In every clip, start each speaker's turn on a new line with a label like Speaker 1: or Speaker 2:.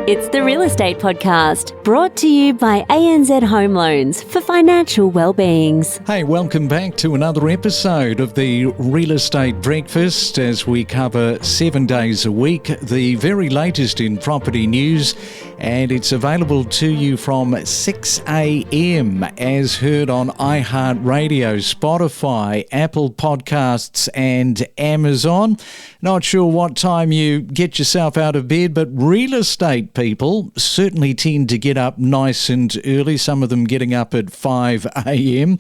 Speaker 1: It's the Real Estate Podcast, brought to you by ANZ Home Loans for financial well-beings.
Speaker 2: Hey, welcome back to another episode of the Real Estate Breakfast as we cover 7 days a week, the very latest in property news, and it's available to you from 6 a.m. as heard on iHeartRadio, Spotify, Apple Podcasts and Amazon. Not sure what time you get yourself out of bed, but real estate people certainly tend to get up nice and early, some of them getting up at 5 a.m.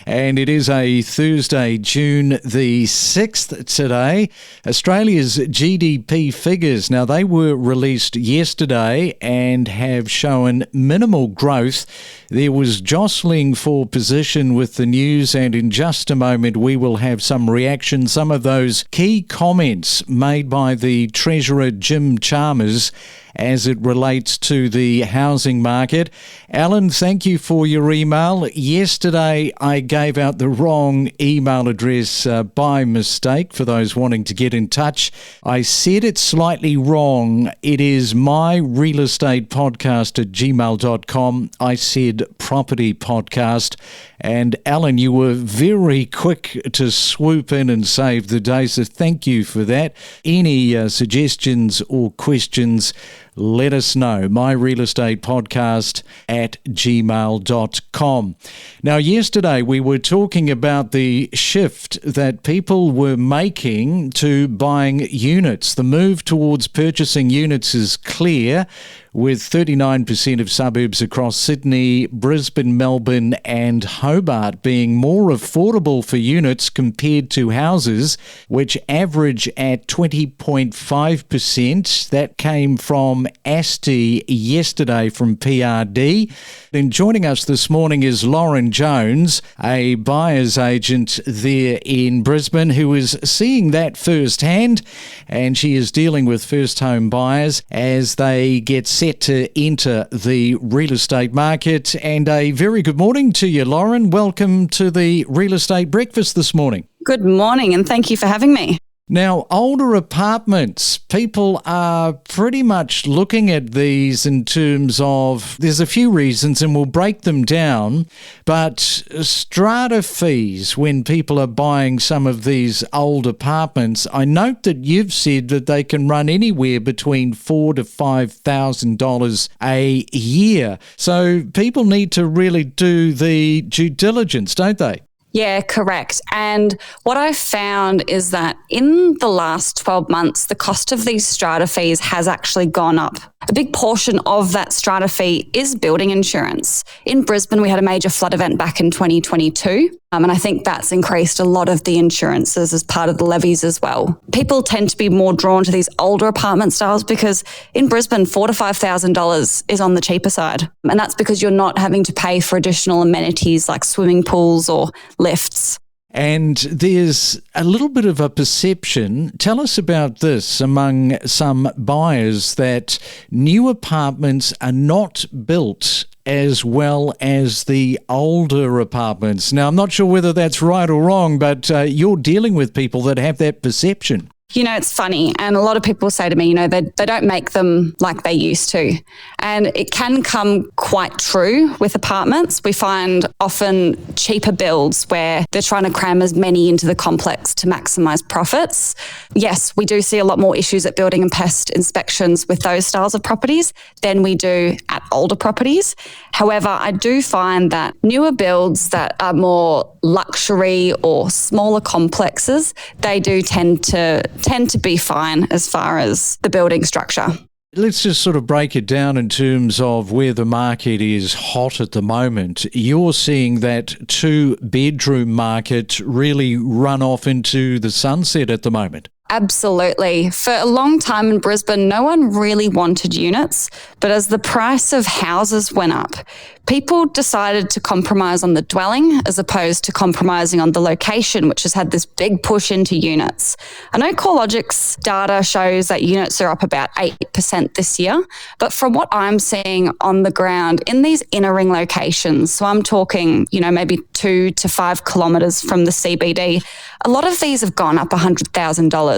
Speaker 2: And it is a Thursday, June the 6th today. Australia's GDP figures, now they were released yesterday and have shown minimal growth. There was jostling for position with the news, and in just a moment we will have some reaction, some of those key comments made by the Treasurer Jim Chalmers as it relates to the housing market. Alan, thank you for your email. Yesterday, I gave out the wrong email address by mistake for those wanting to get in touch. I said it slightly wrong. It is myrealestatepodcast@gmail.com. I said property podcast. And Alan, you were very quick to swoop in and save the day, so thank you for that. Any suggestions or questions, let us know. myrealestatepodcast@gmail.com. Now, yesterday we were talking about the shift that people were making to buying units. The move towards purchasing units is clear, with 39% of suburbs across Sydney, Brisbane, Melbourne and Hobart being more affordable for units compared to houses, which average at 20.5%. That came from ASTI yesterday from PRD. And joining us this morning is Lauren Jones, a buyer's agent there in Brisbane, who is seeing that firsthand, and she is dealing with first home buyers as they get set to enter the real estate market. And a very good morning to you, Lauren. Welcome to the Real Estate Breakfast this morning.
Speaker 3: Good morning, and thank you for having me.
Speaker 2: Now, older apartments, people are pretty much looking at these in terms of, there's a few reasons and we'll break them down, but strata fees when people are buying some of these old apartments, I note that you've said that they can run anywhere between $4,000 to $5,000 a year. So people need to really do the due diligence, don't they?
Speaker 3: Yeah, correct. And what I've found is that in the last 12 months, the cost of these strata fees has actually gone up. A big portion of that strata fee is building insurance. In Brisbane, we had a major flood event back in 2022, and I think that's increased a lot of the insurances as part of the levies as well. People tend to be more drawn to these older apartment styles because in Brisbane, $4,000 to $5,000 is on the cheaper side. And that's because you're not having to pay for additional amenities like swimming pools or lifts.
Speaker 2: And there's a little bit of a perception, tell us about this, among some buyers that new apartments are not built as well as the older apartments. Now, I'm not sure whether that's right or wrong, but you're dealing with people that have that perception.
Speaker 3: You know, it's funny, and a lot of people say to me, you know, they don't make them like they used to. And it can come quite true with apartments. We find often cheaper builds where they're trying to cram as many into the complex to maximise profits. Yes, we do see a lot more issues at building and pest inspections with those styles of properties than we do at older properties. However, I do find that newer builds that are more luxury or smaller complexes, they do tend to be fine as far as the building structure.
Speaker 2: Let's just sort of break it down in terms of where the market is hot at the moment. You're seeing that two-bedroom market really run off into the sunset at the moment.
Speaker 3: Absolutely. For a long time in Brisbane, no one really wanted units, but as the price of houses went up, people decided to compromise on the dwelling as opposed to compromising on the location, which has had this big push into units. I know CoreLogic's data shows that units are up about 8% this year, but from what I'm seeing on the ground in these inner ring locations, so I'm talking, you know, maybe 2 to 5 kilometres from the CBD, a lot of these have gone up $100,000.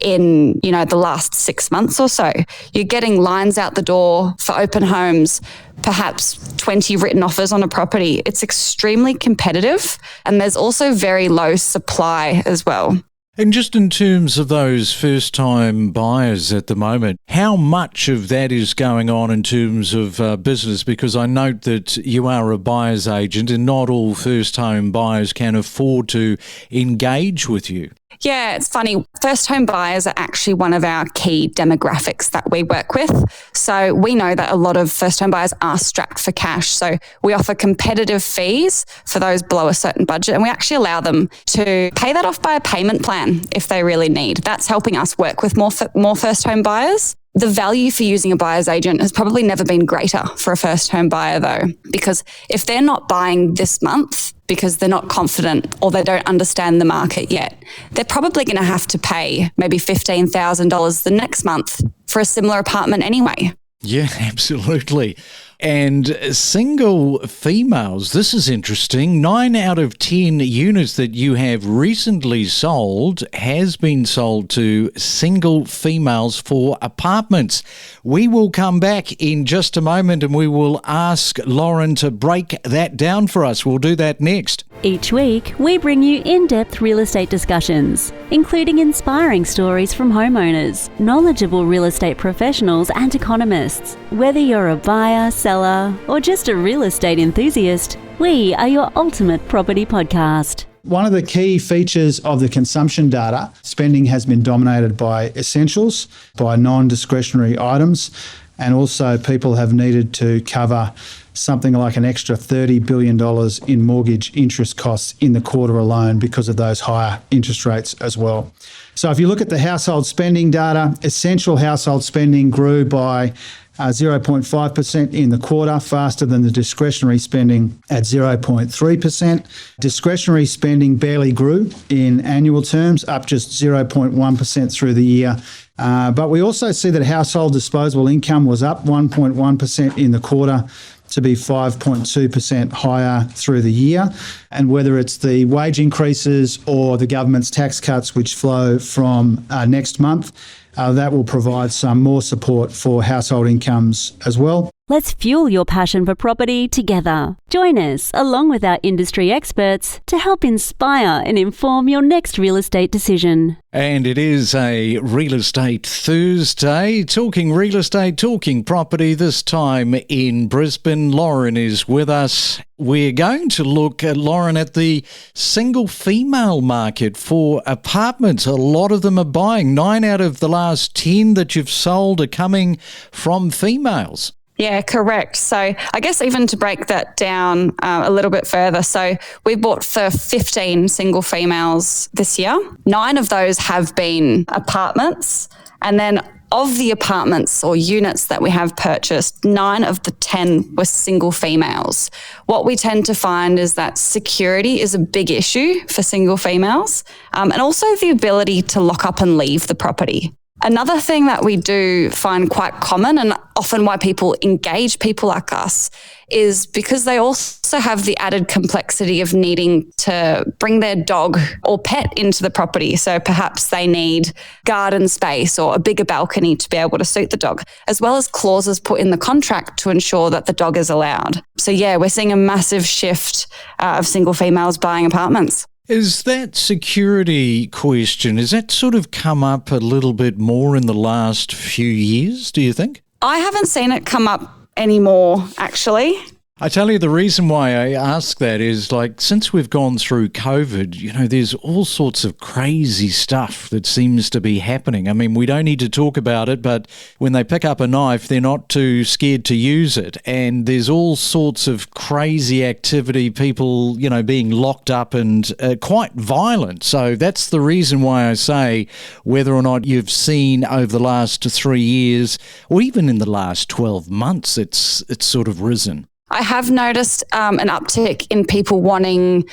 Speaker 3: in, the last 6 months or so. You're getting lines out the door for open homes, perhaps 20 written offers on a property. It's extremely competitive, and there's also very low supply as well.
Speaker 2: And just in terms of those first-time buyers at the moment, how much of that is going on in terms of business? Because I note that you are a buyer's agent and not all first-home buyers can afford to engage with you.
Speaker 3: Yeah, it's funny. First home buyers are actually one of our key demographics that we work with. So we know that a lot of first home buyers are strapped for cash. So we offer competitive fees for those below a certain budget, and we actually allow them to pay that off by a payment plan if they really need. That's helping us work with more first home buyers. The value for using a buyer's agent has probably never been greater for a first home buyer though, because if they're not buying this month because they're not confident or they don't understand the market yet, they're probably going to have to pay maybe $15,000 the next month for a similar apartment anyway.
Speaker 2: Yeah, absolutely. And single females, this is interesting. 9 out of 10 units that you have recently sold has been sold to single females for apartments. We will come back in just a moment and we will ask Lauren to break that down for us. We'll do that next.
Speaker 1: Each week, we bring you in-depth real estate discussions, including inspiring stories from homeowners, knowledgeable real estate professionals and economists. Whether you're a buyer, seller, or just a real estate enthusiast, we are your ultimate property podcast.
Speaker 4: One of the key features of the consumption data, spending has been dominated by essentials, by non-discretionary items, and also people have needed to cover something like an extra $30 billion in mortgage interest costs in the quarter alone because of those higher interest rates as well. So if you look at the household spending data, essential household spending grew by 0.5% in the quarter, faster than the discretionary spending at 0.3%. Discretionary spending barely grew in annual terms, up just 0.1% through the year. But we also see that household disposable income was up 1.1% in the quarter to be 5.2% higher through the year. And whether it's the wage increases or the government's tax cuts, which flow from next month, that will provide some more support for household incomes as well.
Speaker 1: Let's fuel your passion for property together. Join us, along with our industry experts, to help inspire and inform your next real estate decision.
Speaker 2: And it is a Real Estate Thursday, talking real estate, talking property, this time in Brisbane. Lauren is with us. We're going to look at, Lauren, at the single female market for apartments. A lot of them are buying. 9 out of the last 10 that you've sold are coming from females.
Speaker 3: Yeah, correct. So I guess even to break that down a little bit further, so we bought for 15 single females this year. 9 of those have been apartments. And then of the apartments or units that we have purchased, 9 of the 10 were single females. What we tend to find is that security is a big issue for single females, and also the ability to lock up and leave the property. Another thing that we do find quite common, and often why people engage people like us, is because they also have the added complexity of needing to bring their dog or pet into the property. So perhaps they need garden space or a bigger balcony to be able to suit the dog, as well as clauses put in the contract to ensure that the dog is allowed. So yeah, we're seeing a massive shift of single females buying apartments.
Speaker 2: Is that security question, has that sort of come up a little bit more in the last few years, do you think?
Speaker 3: I haven't seen it come up anymore, actually.
Speaker 2: I tell you, the reason why I ask that is, like, since we've gone through COVID, there's all sorts of crazy stuff that seems to be happening. I mean, we don't need to talk about it, but when they pick up a knife, they're not too scared to use it. And there's all sorts of crazy activity, people, being locked up and quite violent. So that's the reason why I say whether or not you've seen over the last 3 years or even in the last 12 months, it's sort of risen.
Speaker 3: I have noticed an uptick in people wanting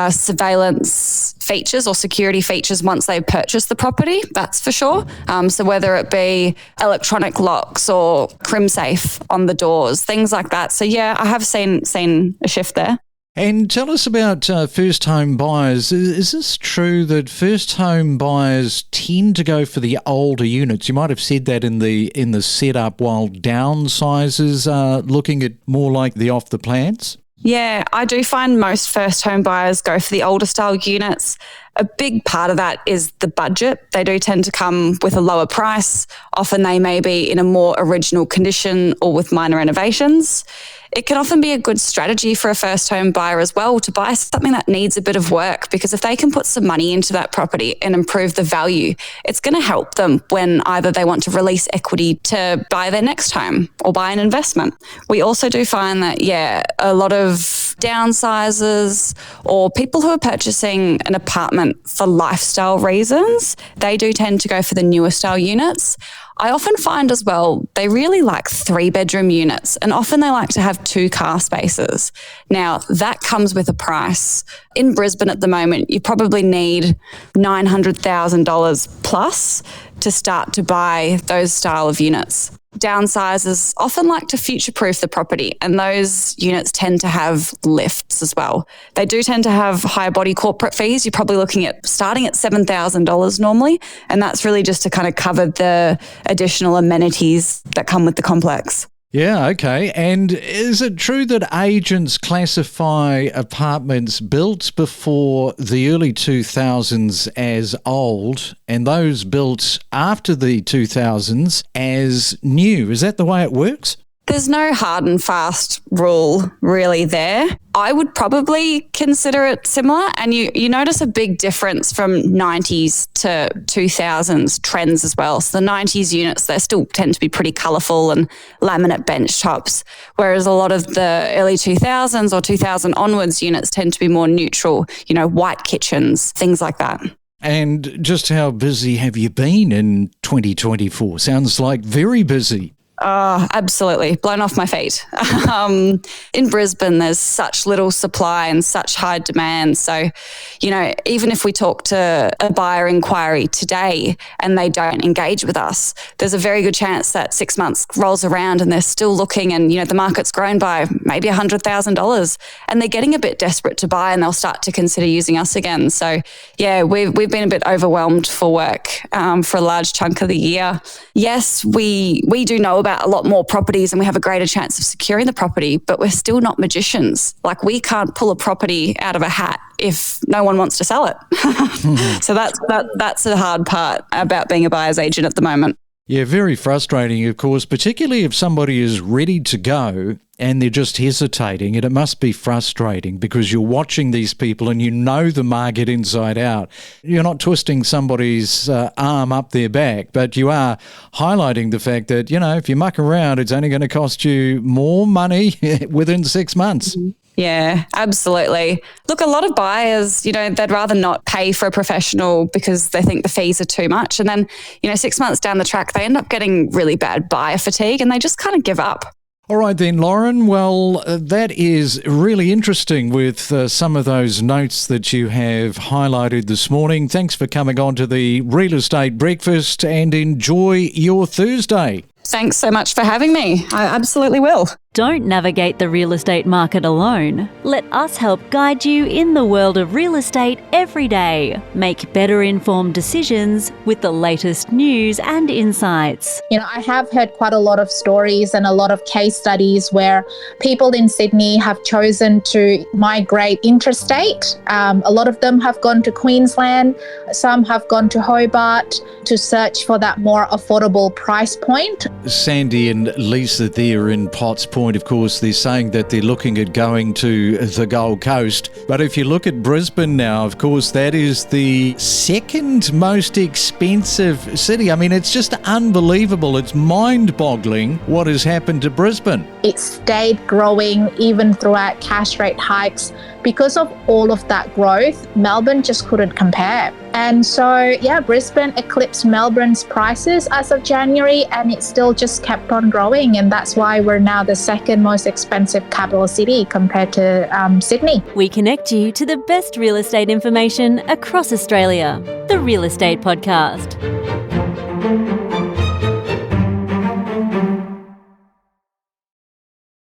Speaker 3: surveillance features or security features once they've purchased the property, that's for sure. So whether it be electronic locks or crim safe on the doors, things like that. So yeah, I have seen a shift there.
Speaker 2: And tell us about first home buyers. Is this true that first home buyers tend to go for the older units? You might have said that in the setup, while downsizers are looking at more like the off the plans?
Speaker 3: Yeah, I do find most first home buyers go for the older style units. A big part of that is the budget. They do tend to come with a lower price. Often they may be in a more original condition or with minor renovations. It can often be a good strategy for a first home buyer as well to buy something that needs a bit of work, because if they can put some money into that property and improve the value, it's going to help them when either they want to release equity to buy their next home or buy an investment. We also do find that, a lot of downsizers or people who are purchasing an apartment for lifestyle reasons, they do tend to go for the newer style units. I often find as well, they really like 3-bedroom units, and often they like to have 2 car spaces. Now, that comes with a price. In Brisbane at the moment, you probably need $900,000 plus to start to buy those style of units. Downsizers often like to future-proof the property, and those units tend to have lifts as well. They do tend to have higher body corporate fees. You're probably looking at starting at $7,000 normally, and that's really just to kind of cover the additional amenities that come with the complex.
Speaker 2: Yeah, okay. And is it true that agents classify apartments built before the early 2000s as old and those built after the 2000s as new? Is that the way it works?
Speaker 3: There's no hard and fast rule really there. I would probably consider it similar, and you notice a big difference from 90s to 2000s trends as well. So the 90s units, they still tend to be pretty colourful and laminate bench tops, whereas a lot of the early 2000s or 2000 onwards units tend to be more neutral, white kitchens, things like that.
Speaker 2: And just how busy have you been in 2024? Sounds like very busy.
Speaker 3: Oh, absolutely. Blown off my feet. In Brisbane, there's such little supply and such high demand. So, even if we talk to a buyer inquiry today and they don't engage with us, there's a very good chance that 6 months rolls around and they're still looking, and, the market's grown by maybe $100,000 and they're getting a bit desperate to buy, and they'll start to consider using us again. So, we've been a bit overwhelmed for work for a large chunk of the year. Yes, we do know about a lot more properties and we have a greater chance of securing the property, but we're still not magicians. Like, we can't pull a property out of a hat if no one wants to sell it. So that's the hard part about being a buyer's agent at the moment.
Speaker 2: Yeah, very frustrating, of course, particularly if somebody is ready to go and they're just hesitating. And it must be frustrating because you're watching these people and you know the market inside out. You're not twisting somebody's arm up their back, but you are highlighting the fact that, if you muck around, it's only going to cost you more money within 6 months. Mm-hmm.
Speaker 3: Yeah, absolutely. Look, a lot of buyers, they'd rather not pay for a professional because they think the fees are too much. And then, 6 months down the track, they end up getting really bad buyer fatigue and they just kind of give up.
Speaker 2: All right then, Lauren. Well, that is really interesting with some of those notes that you have highlighted this morning. Thanks for coming on to the Real Estate Breakfast, and enjoy your Thursday.
Speaker 3: Thanks so much for having me. I absolutely will.
Speaker 1: Don't navigate the real estate market alone. Let us help guide you in the world of real estate every day. Make better informed decisions with the latest news and insights.
Speaker 5: I have heard quite a lot of stories and a lot of case studies where people in Sydney have chosen to migrate interstate. A lot of them have gone to Queensland. Some have gone to Hobart to search for that more affordable price point.
Speaker 2: Sandy and Lisa there in Potts Point, of course, they're saying that they're looking at going to the Gold Coast. But if you look at Brisbane now, of course, that is the second most expensive city. I mean, it's just unbelievable. It's mind-boggling what has happened to Brisbane.
Speaker 5: It stayed growing even throughout cash rate hikes. Because of all of that growth, Melbourne just couldn't compare. And so, Brisbane eclipsed Melbourne's prices as of January, and it still just kept on growing. And that's why we're now the second most expensive capital city compared to Sydney.
Speaker 1: We connect you to the best real estate information across Australia. The Real Estate Podcast.